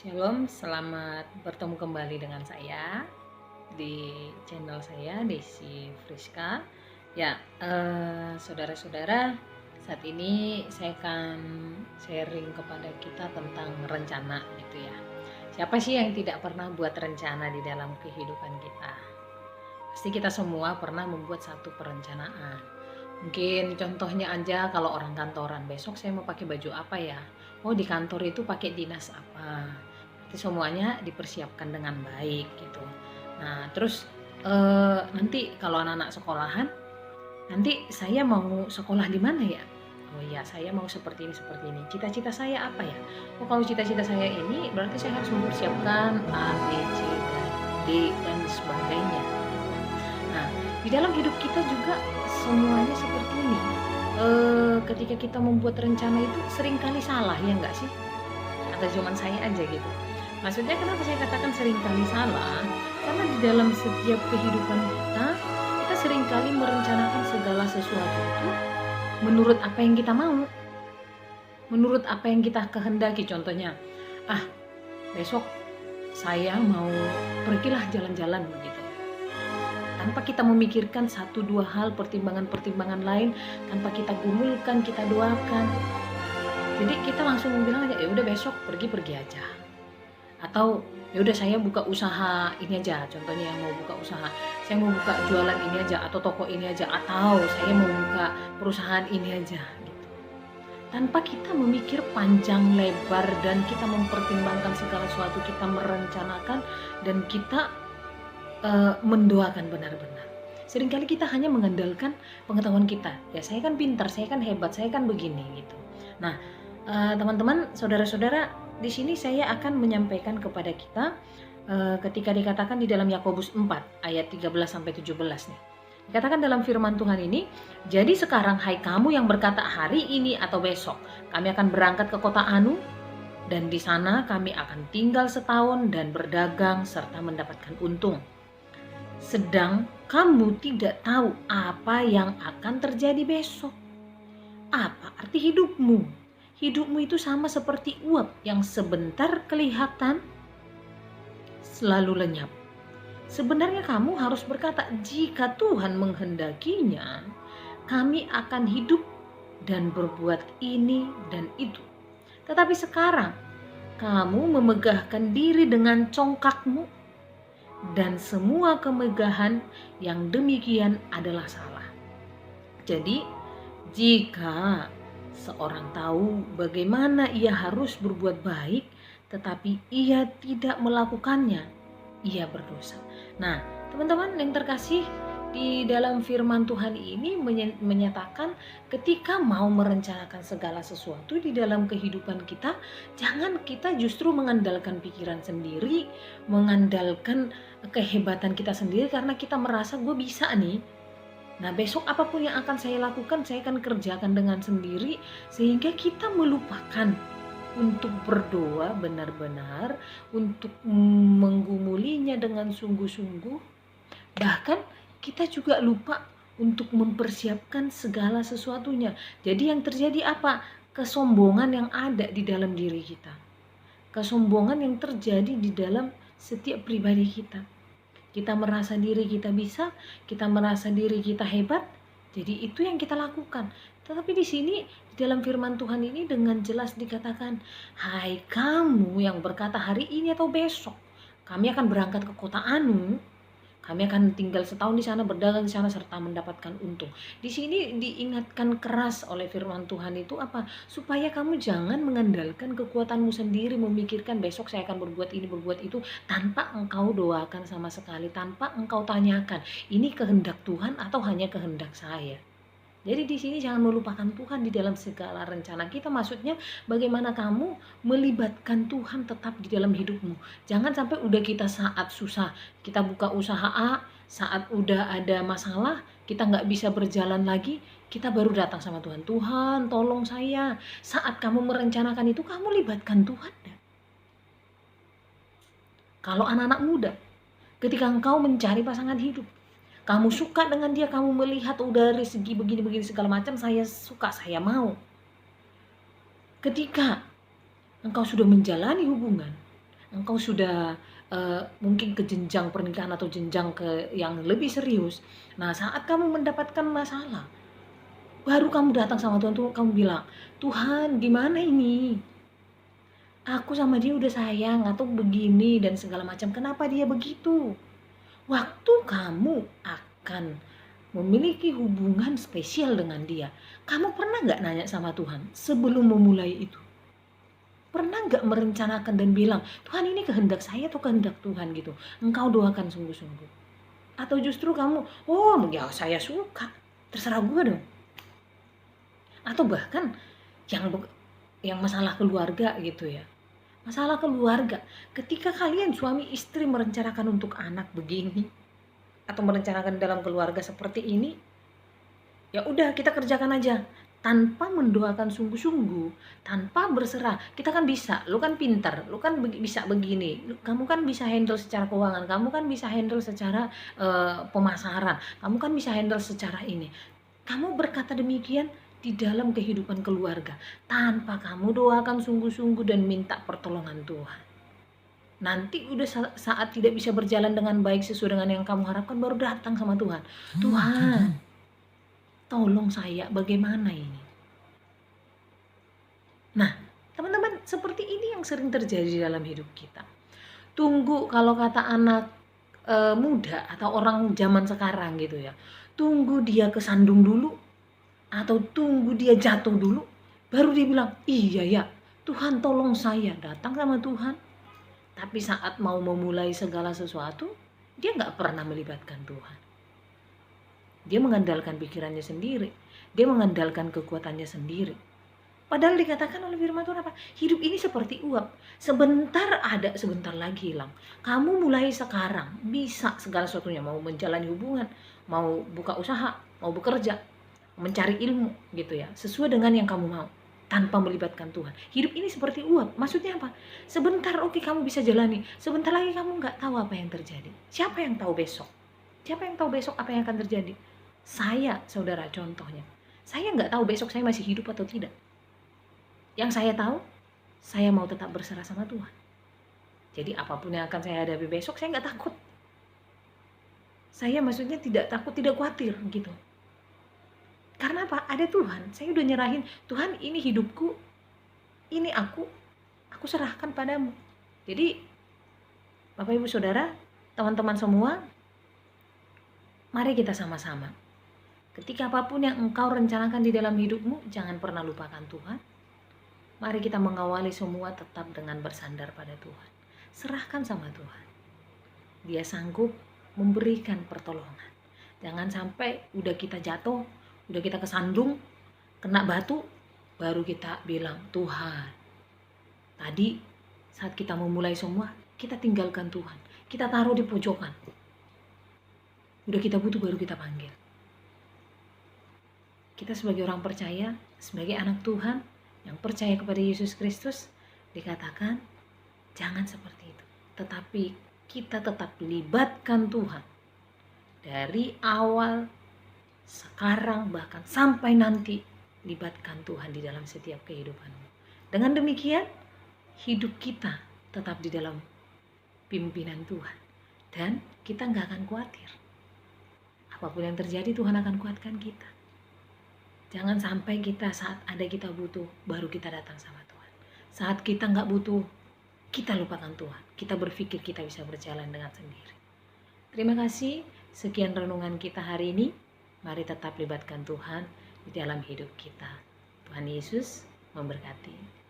Shalom, selamat bertemu kembali dengan saya di channel saya, Desi Friska. Ya, saudara-saudara, saat ini saya akan sharing kepada kita tentang rencana gitu ya. Siapa sih yang tidak pernah buat rencana di dalam kehidupan kita? Pasti kita semua pernah membuat satu perencanaan. Mungkin contohnya aja kalau orang kantoran, besok saya mau pakai baju apa ya? Oh, di kantor itu pakai dinas apa? Berarti semuanya dipersiapkan dengan baik gitu. Nah, terus nanti kalau anak-anak sekolahan, nanti saya mau sekolah di mana ya? Oh iya, saya mau seperti ini, seperti ini. Cita-cita saya apa ya? Oh, kalau cita-cita saya ini, berarti saya harus mempersiapkan A, B, C, dan D, dan sebagainya. Nah, di dalam hidup kita juga semuanya seperti ini. Ketika kita membuat rencana itu seringkali salah, ya enggak sih? Atau cuman saya aja gitu? Maksudnya kenapa saya katakan seringkali salah? Karena di dalam setiap kehidupan kita seringkali merencanakan segala sesuatu itu menurut apa yang kita mau, menurut apa yang kita kehendaki. Contohnya, besok saya mau pergilah jalan-jalan begitu. Tanpa kita memikirkan satu dua hal, pertimbangan-pertimbangan lain, tanpa kita gumulkan, kita doakan. Jadi kita langsung bilang aja, ya udah besok pergi aja. Atau ya udah saya buka usaha ini aja, contohnya yang mau buka usaha, saya mau buka jualan ini aja, atau toko ini aja, atau saya mau buka perusahaan ini aja gitu. Tanpa kita memikir panjang lebar dan kita mempertimbangkan segala sesuatu, kita merencanakan dan kita mendoakan benar-benar. Seringkali kita hanya mengandalkan pengetahuan kita. Ya saya kan pintar, saya kan hebat, saya kan begini gitu. Nah, teman-teman, saudara-saudara, di sini saya akan menyampaikan kepada kita ketika dikatakan di dalam Yakobus 4 ayat 13 sampai 17 nih. Dikatakan dalam firman Tuhan ini, jadi sekarang hai kamu yang berkata hari ini atau besok kami akan berangkat ke kota Anu dan di sana kami akan tinggal setahun dan berdagang serta mendapatkan untung. Sedang kamu tidak tahu apa yang akan terjadi besok. Apa arti hidupmu? Hidupmu itu sama seperti uap yang sebentar kelihatan selalu lenyap. Sebenarnya kamu harus berkata, jika Tuhan menghendakinya, kami akan hidup dan berbuat ini dan itu. Tetapi sekarang kamu memegahkan diri dengan congkakmu, dan semua kemegahan yang demikian adalah salah. Jadi, jika seorang tahu bagaimana ia harus berbuat baik, tetapi ia tidak melakukannya, ia berdosa. Nah, teman-teman yang terkasih, di dalam firman Tuhan ini menyatakan ketika mau merencanakan segala sesuatu di dalam kehidupan kita, jangan kita justru mengandalkan pikiran sendiri, mengandalkan kehebatan kita sendiri karena kita merasa gue bisa nih. Nah, besok apapun yang akan saya lakukan, saya akan kerjakan dengan sendiri, sehingga kita melupakan untuk berdoa benar-benar, untuk menggumulinya dengan sungguh-sungguh. Bahkan kita juga lupa untuk mempersiapkan segala sesuatunya. Jadi yang terjadi apa? Kesombongan yang ada di dalam diri kita. Kesombongan yang terjadi di dalam setiap pribadi kita. Kita merasa diri kita bisa, kita merasa diri kita hebat, jadi itu yang kita lakukan. Tetapi di sini, di dalam firman Tuhan ini dengan jelas dikatakan, hai kamu yang berkata hari ini atau besok, kami akan berangkat ke kota Anu, kami akan tinggal setahun di sana, berdagang di sana, serta mendapatkan untung. Di sini diingatkan keras oleh firman Tuhan itu apa? Supaya kamu jangan mengandalkan kekuatanmu sendiri, memikirkan besok saya akan berbuat ini, berbuat itu, tanpa engkau doakan sama sekali, tanpa engkau tanyakan, ini kehendak Tuhan atau hanya kehendak saya. Jadi di sini jangan melupakan Tuhan di dalam segala rencana kita. Maksudnya bagaimana kamu melibatkan Tuhan tetap di dalam hidupmu. Jangan sampai udah kita saat susah, kita buka usaha A, saat udah ada masalah, kita nggak bisa berjalan lagi, kita baru datang sama Tuhan. Tuhan, tolong saya. Saat kamu merencanakan itu, kamu libatkan Tuhan. Kalau anak-anak muda, ketika engkau mencari pasangan hidup, kamu suka dengan dia, kamu melihat dari segi begini-begini segala macam, saya suka, saya mau. Ketika engkau sudah menjalani hubungan, engkau sudah mungkin ke jenjang pernikahan atau jenjang ke yang lebih serius. Nah, saat kamu mendapatkan masalah, baru kamu datang sama Tuhan tuh kamu bilang, "Tuhan, gimana ini? Aku sama dia udah sayang atau begini dan segala macam. Kenapa dia begitu?" Waktu kamu akan memiliki hubungan spesial dengan dia, kamu pernah nggak nanya sama Tuhan sebelum memulai itu? Pernah nggak merencanakan dan bilang, Tuhan ini kehendak saya atau kehendak Tuhan gitu? Engkau doakan sungguh-sungguh. Atau justru kamu, oh ya saya suka, terserah gue dong. Atau bahkan yang yang masalah keluarga gitu ya. Masalah keluarga, ketika kalian suami istri merencanakan untuk anak begini, atau merencanakan dalam keluarga seperti ini, ya udah kita kerjakan aja tanpa mendoakan sungguh-sungguh, tanpa berserah. Kita kan bisa, lu kan pintar, lu kan bisa begini, kamu kan bisa handle secara keuangan, kamu kan bisa handle secara pemasaran, kamu kan bisa handle secara ini. Kamu berkata demikian di dalam kehidupan keluarga tanpa kamu doakan sungguh-sungguh dan minta pertolongan Tuhan. Nanti udah saat tidak bisa berjalan dengan baik sesuai dengan yang kamu harapkan, baru datang sama Tuhan. Tuhan, tolong saya, bagaimana ini? Nah, teman-teman, seperti ini yang sering terjadi dalam hidup kita. Tunggu, kalau kata anak muda atau orang zaman sekarang gitu ya, tunggu dia kesandung dulu atau tunggu dia jatuh dulu, baru dia bilang, iya ya, Tuhan tolong saya. Datang sama Tuhan, tapi saat mau memulai segala sesuatu, dia nggak pernah melibatkan Tuhan. Dia mengandalkan pikirannya sendiri, dia mengandalkan kekuatannya sendiri. Padahal dikatakan oleh firman Tuhan apa? Hidup ini seperti uap. Sebentar ada, sebentar lagi hilang. Kamu mulai sekarang bisa segala sesuatunya. Mau menjalani hubungan, mau buka usaha, mau bekerja, mencari ilmu gitu ya. Sesuai dengan yang kamu mau. Tanpa melibatkan Tuhan. Hidup ini seperti uap. Maksudnya apa? Sebentar oke kamu bisa jalani. Sebentar lagi kamu gak tahu apa yang terjadi. Siapa yang tahu besok? Siapa yang tahu besok apa yang akan terjadi? Saya, saudara, contohnya. Saya gak tahu besok saya masih hidup atau tidak. Yang saya tahu, saya mau tetap berserah sama Tuhan. Jadi apapun yang akan saya hadapi besok, saya nggak takut. Saya maksudnya tidak takut, tidak khawatir gitu. Karena apa? Ada Tuhan. Saya udah nyerahin, Tuhan ini hidupku, ini aku serahkan padamu. Jadi Bapak Ibu Saudara, teman-teman semua, mari kita sama-sama. Ketika apapun yang engkau rencanakan di dalam hidupmu, jangan pernah lupakan Tuhan. Mari kita mengawali semua tetap dengan bersandar pada Tuhan. Serahkan sama Tuhan. Dia sanggup memberikan pertolongan. Jangan sampai udah kita jatuh, udah kita kesandung, kena batu, baru kita bilang, Tuhan. Tadi saat kita memulai semua, kita tinggalkan Tuhan. Kita taruh di pojokan. Udah kita butuh baru kita panggil. Kita sebagai orang percaya, sebagai anak Tuhan, yang percaya kepada Yesus Kristus, dikatakan jangan seperti itu. Tetapi kita tetap libatkan Tuhan. Dari awal, sekarang, bahkan sampai nanti, libatkan Tuhan di dalam setiap kehidupanmu. Dengan demikian, hidup kita tetap di dalam pimpinan Tuhan. Dan kita gak akan khawatir. Apapun yang terjadi, Tuhan akan kuatkan kita. Jangan sampai kita saat ada kita butuh, baru kita datang sama Tuhan. Saat kita nggak butuh, kita lupakan Tuhan. Kita berpikir kita bisa berjalan dengan sendiri. Terima kasih. Sekian renungan kita hari ini. Mari tetap libatkan Tuhan di dalam hidup kita. Tuhan Yesus memberkati.